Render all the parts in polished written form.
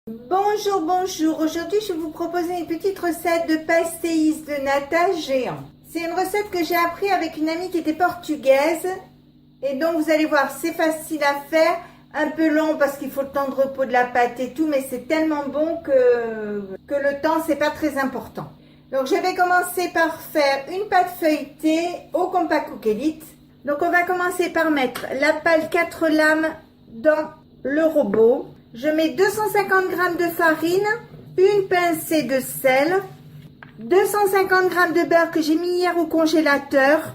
Bonjour, bonjour. Aujourd'hui, je vais vous proposer une petite recette de pastéis de nata géant. C'est une recette que j'ai appris avec une amie qui était portugaise. Et donc, vous allez voir, c'est facile à faire. Un peu long parce qu'il faut le temps de repos de la pâte et tout. Mais c'est tellement bon que le temps, c'est pas très important. Donc, je vais commencer par faire une pâte feuilletée au Compact Cook Elite. Donc, on va commencer par mettre la pâte 4 lames dans le robot. Je mets 250 g de farine, une pincée de sel, 250 g de beurre que j'ai mis hier au congélateur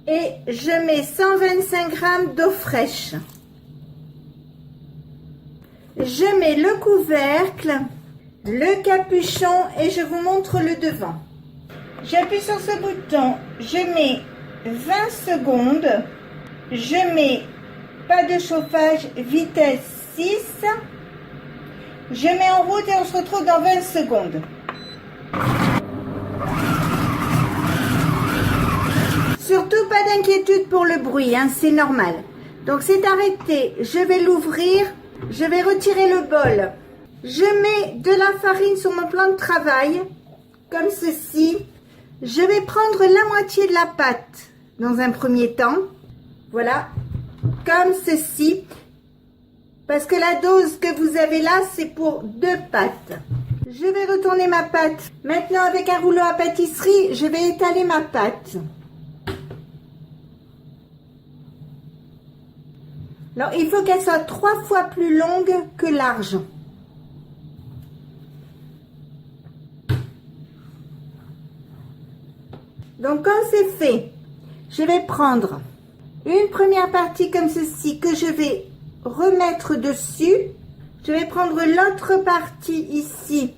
et je mets 125 g d'eau fraîche. Je mets le couvercle, le capuchon et je vous montre le devant. J'appuie sur ce bouton, je mets 20 secondes, je mets pas de chauffage, vitesse 6. Je mets en route et on se retrouve dans 20 secondes. Surtout pas d'inquiétude pour le bruit, hein, c'est normal. Donc c'est arrêté, je vais l'ouvrir, je vais retirer le bol. Je mets de la farine sur mon plan de travail, comme ceci. Je vais prendre la moitié de la pâte dans un premier temps. Voilà, comme ceci. Parce que la dose que vous avez là, c'est pour 2 pâtes. Je vais retourner ma pâte. Maintenant, avec un rouleau à pâtisserie, je vais étaler ma pâte. Alors, il faut qu'elle soit 3 fois plus longue que large. Donc, quand c'est fait, je vais prendre une première partie comme ceci que je vais remettre dessus. Je vais prendre l'autre partie ici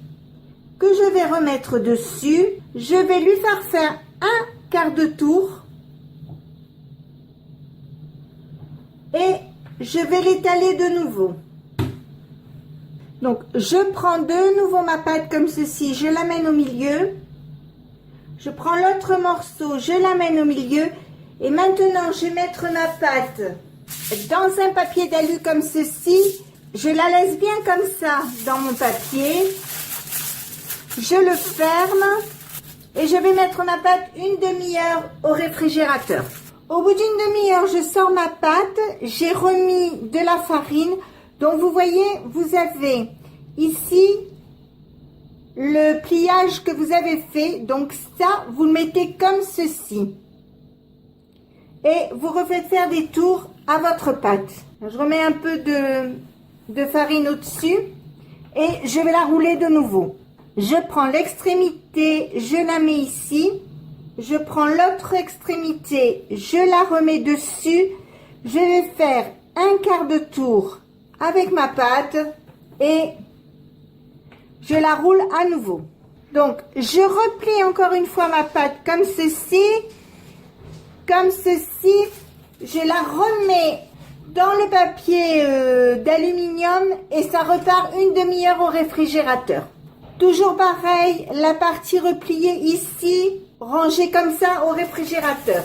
que je vais remettre dessus. Je vais lui faire un quart de tour et je vais l'étaler de nouveau. Donc je prends de nouveau ma pâte comme ceci, je l'amène au milieu. Je prends l'autre morceau, je l'amène au milieu et maintenant je vais mettre ma pâte dans un papier d'alu comme ceci. Je la laisse bien comme ça dans mon papier. Je le ferme et je vais mettre ma pâte une demi-heure au réfrigérateur. Au bout d'une demi-heure, je sors ma pâte. J'ai remis de la farine. Donc vous voyez, vous avez ici le pliage que vous avez fait. Donc ça, vous le mettez comme ceci. Et vous refaites faire des tours à votre pâte. Je remets un peu de farine au-dessus et je vais la rouler de nouveau. Je prends l'extrémité, je la mets ici. Je prends l'autre extrémité, je la remets dessus. Je vais faire un quart de tour avec ma pâte et je la roule à nouveau. Donc, je replie encore une fois ma pâte comme ceci. Comme ceci, je la remets dans le papier d'aluminium et ça repart une demi-heure au réfrigérateur. Toujours pareil, la partie repliée ici, rangée comme ça au réfrigérateur.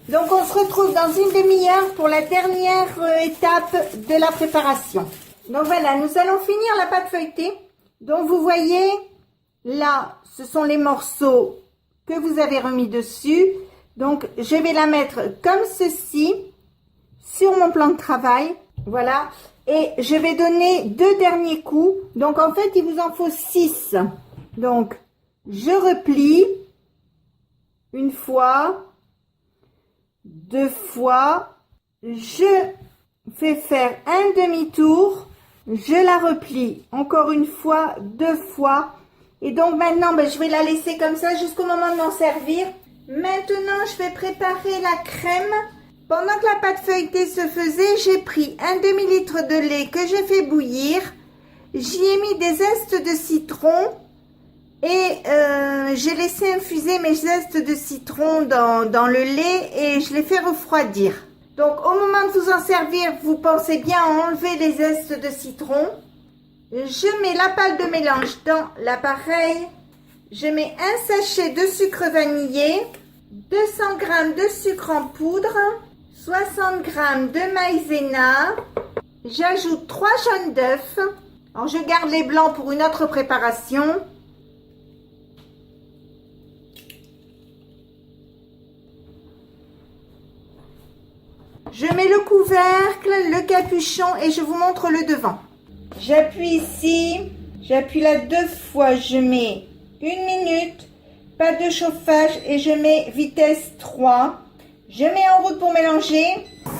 Donc on se retrouve dans une demi-heure pour la dernière étape de la préparation. Donc voilà, nous allons finir la pâte feuilletée. Donc vous voyez, là, ce sont les morceaux que vous avez remis dessus. Donc, je vais la mettre comme ceci sur mon plan de travail. Voilà. Et je vais donner 2 derniers coups. Donc, en fait, il vous en faut 6. Donc, je replie une fois, 2 fois. Je fais faire un demi-tour. Je la replie encore une fois, 2 fois. Et donc, maintenant, je vais la laisser comme ça jusqu'au moment de m'en servir. Maintenant, je vais préparer la crème. Pendant que la pâte feuilletée se faisait, j'ai pris un demi-litre de lait que j'ai fait bouillir. J'y ai mis des zestes de citron et j'ai laissé infuser mes zestes de citron dans le lait et je les fais refroidir. Donc, au moment de vous en servir, vous pensez bien à enlever les zestes de citron. Je mets la pâte de mélange dans l'appareil. Je mets un sachet de sucre vanillé, 200 g de sucre en poudre, 60 g de maïzena. J'ajoute 3 jaunes d'œufs, Alors, je garde les blancs pour une autre préparation. Je mets le couvercle, le capuchon et je vous montre le devant. J'appuie ici, j'appuie là 2 fois, je mets 1 minute, pas de chauffage et je mets vitesse 3. Je mets en route pour mélanger.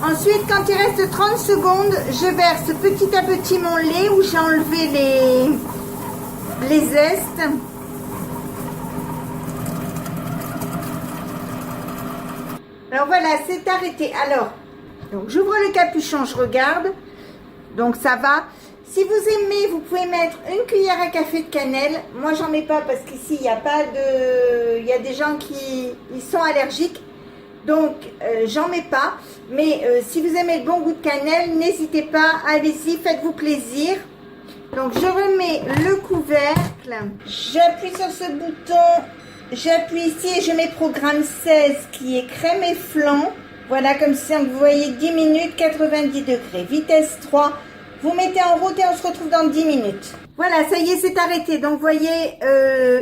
Ensuite, quand il reste 30 secondes, je verse petit à petit mon lait où j'ai enlevé les zestes. Alors voilà, c'est arrêté. Alors, donc j'ouvre le capuchon, je regarde. Donc ça va. Si vous aimez, vous pouvez mettre une cuillère à café de cannelle. Moi, j'en mets pas parce qu'ici, il n'y a pas de... Il y a des gens qui sont allergiques. Donc, j'en mets pas. Mais si vous aimez le bon goût de cannelle, n'hésitez pas. Allez-y, faites-vous plaisir. Donc, je remets le couvercle. J'appuie sur ce bouton. J'appuie ici et je mets programme 16 qui est crème et flan. Voilà, comme ça, vous voyez 10 minutes, 90 degrés. Vitesse 3. Vous mettez en route et on se retrouve dans 10 minutes. Voilà, ça y est, c'est arrêté. Donc, vous voyez,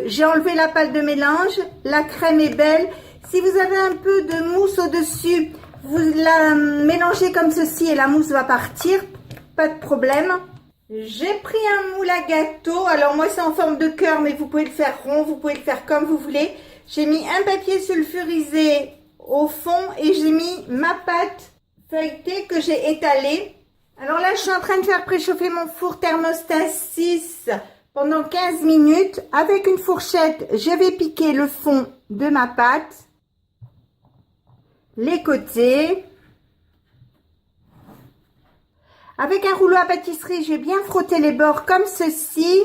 j'ai enlevé la pâte de mélange. La crème est belle. Si vous avez un peu de mousse au-dessus, vous la mélangez comme ceci et la mousse va partir. Pas de problème. J'ai pris un moule à gâteau. Alors, moi, c'est en forme de cœur, mais vous pouvez le faire rond. Vous pouvez le faire comme vous voulez. J'ai mis un papier sulfurisé au fond et j'ai mis ma pâte feuilletée que j'ai étalée. Alors là, je suis en train de faire préchauffer mon four thermostat 6 pendant 15 minutes. Avec une fourchette, je vais piquer le fond de ma pâte, les côtés. Avec un rouleau à pâtisserie, je vais bien frotter les bords comme ceci.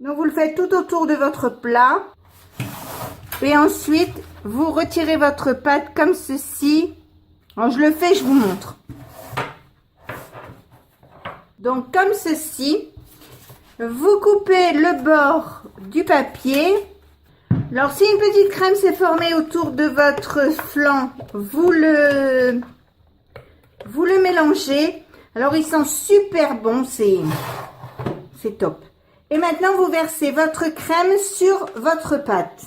Donc, vous le faites tout autour de votre plat. Et ensuite, vous retirez votre pâte comme ceci. Alors, je le fais, je vous montre. Donc, comme ceci, vous coupez le bord du papier. Alors, si une petite crème s'est formée autour de votre flan, vous le mélangez. Alors, ils sont super bons, c'est top. Et maintenant, vous versez votre crème sur votre pâte.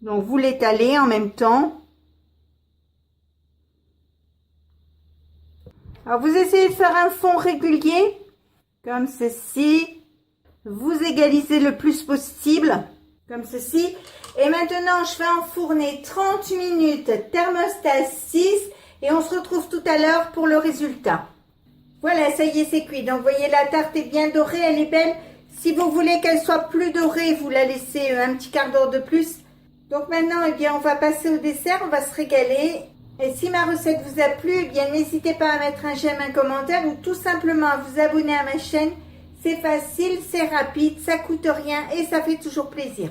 Donc, vous l'étalez en même temps. Alors, vous essayez de faire un fond régulier, comme ceci. Vous égalisez le plus possible, comme ceci. Et maintenant, je vais enfourner 30 minutes, thermostat 6. Et on se retrouve tout à l'heure pour le résultat. Voilà, ça y est, c'est cuit. Donc, vous voyez, la tarte est bien dorée, elle est belle. Si vous voulez qu'elle soit plus dorée, vous la laissez un petit quart d'heure de plus. Donc maintenant, eh bien, on va passer au dessert, on va se régaler. Et si ma recette vous a plu, eh bien, n'hésitez pas à mettre un j'aime, un commentaire ou tout simplement à vous abonner à ma chaîne. C'est facile, c'est rapide, ça coûte rien et ça fait toujours plaisir.